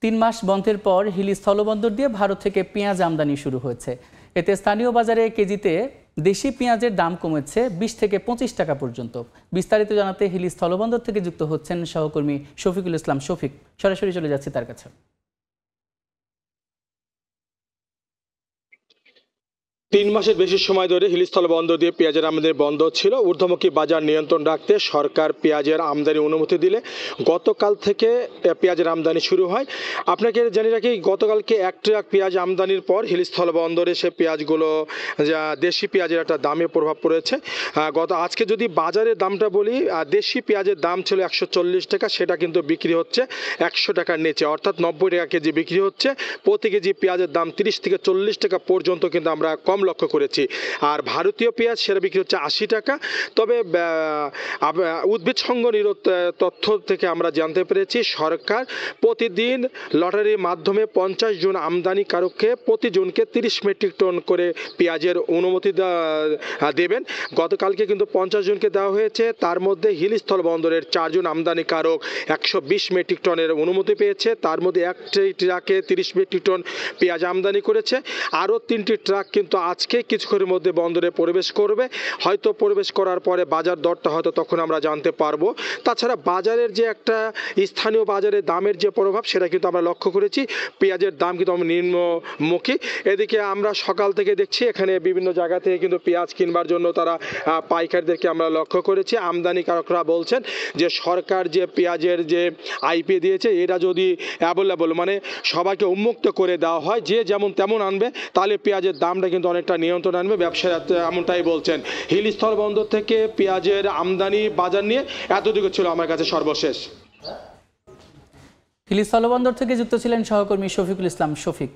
৩ মাস বন্ধের পর হিলি স্থলবন্দর দিয়ে ভারত থেকে পেঁয়াজ আমদানি শুরু হয়েছে। এতে স্থানীয় বাজারে কেজিতে দেশি পেঁয়াজের দাম কমেছে ২০ থেকে ২৫ টাকা পর্যন্ত। বিস্তারিত জানাতে হিলি স্থলবন্দর থেকে যুক্ত হচ্ছেন সহকর্মী শফিকুল ইসলাম শফিক। সরাসরি চলে যাচ্ছি তার কাছে। ৩ মাসের বেশি সময় ধরে হিলি স্থলবন্দর দিয়ে পেঁয়াজের আমদানি বন্ধ ছিল। ঊর্ধ্বমুখী বাজার নিয়ন্ত্রণ রাখতে সরকার পেঁয়াজের আমদানি অনুমতি দিলে গতকাল থেকে পেঁয়াজের আমদানি শুরু হয়। আপনাকে জানিয়ে রাখি, গতকালকে ১ ট্রাক পেঁয়াজ আমদানির পর হিলি স্থলবন্দরে সে পেঁয়াজগুলো দেশি পেঁয়াজের একটা দামে প্রভাব পড়েছে। আজকে যদি বাজারের দামটা বলি, দেশি পেঁয়াজের দাম ছিল ১৪০ টাকা, সেটা কিন্তু বিক্রি হচ্ছে ১০০ টাকার নিচে, অর্থাৎ ৯০ টাকা কেজি বিক্রি হচ্ছে। প্রতি কেজি পেঁয়াজের দাম ৩০ থেকে ৪০ টাকা পর্যন্ত কিন্তু আমরা কম লক্ষ্য করেছি। আর ভারতীয় পেঁয়াজ সেটা বিক্রি হচ্ছে ৮০ টাকা। তবে উদ্ভিদ সংঘ তথ্য থেকে আমরা জানতে পেরেছি, সরকার প্রতিদিন লটারির মাধ্যমে ৫০ জন আমদানিকারককে প্রতিজনকে ৩০ মেট্রিক টন করে পেঁয়াজের অনুমতি দেবেন। গতকালকে কিন্তু ৫০ জনকে দেওয়া হয়েছে। তার মধ্যে হিলি স্থলবন্দরের ৪ জন আমদানিকারক ১২০ মেট্রিক টনের অনুমতি পেয়েছে। তার মধ্যে একটি ট্রাকে ৩০ মেট্রিক টন পেঁয়াজ আমদানি করেছে। আরও ৩টি ট্রাক কিন্তু আজকে কিছুক্ষণের মধ্যে বন্দরে প্রবেশ করবে। হয়তো প্রবেশ করার পরে বাজার দরটা হয়তো তখন আমরা জানতে পারবো। তাছাড়া বাজারের যে একটা স্থানীয় বাজারের দামের যে প্রভাব, সেটা কিন্তু আমরা লক্ষ্য করেছি। পেঁয়াজের দাম কিন্তু নিম্নমুখী। এদিকে আমরা সকাল থেকে দেখছি এখানে বিভিন্ন জায়গা থেকে কিন্তু পেঁয়াজ কিনবার জন্য তারা পাইকারদেরকে আমরা লক্ষ্য করেছি। আমদানিকারকরা বলছেন যে সরকার যে পেঁয়াজের যে আইপি দিয়েছে, এটা যদি অ্যাভেলেবল মানে সবাইকে উন্মুক্ত করে দেওয়া হয়, যে যেমন তেমন আনবে, তাহলে পেঁয়াজের দামটা কিন্তু অনেকটা নিয়ন্ত্রণ আনবে। ব্যবসায়ীরা এমনটাই বলছেন। হিলি স্থলবন্দর থেকে পেঁয়াজের আমদানি বাজার নিয়ে এতটুকু ছিল আমার কাছে সর্বশেষ। হিলি স্থলবন্দর থেকে যুক্ত ছিলেন সহকর্মী শফিকুল ইসলাম শফিক।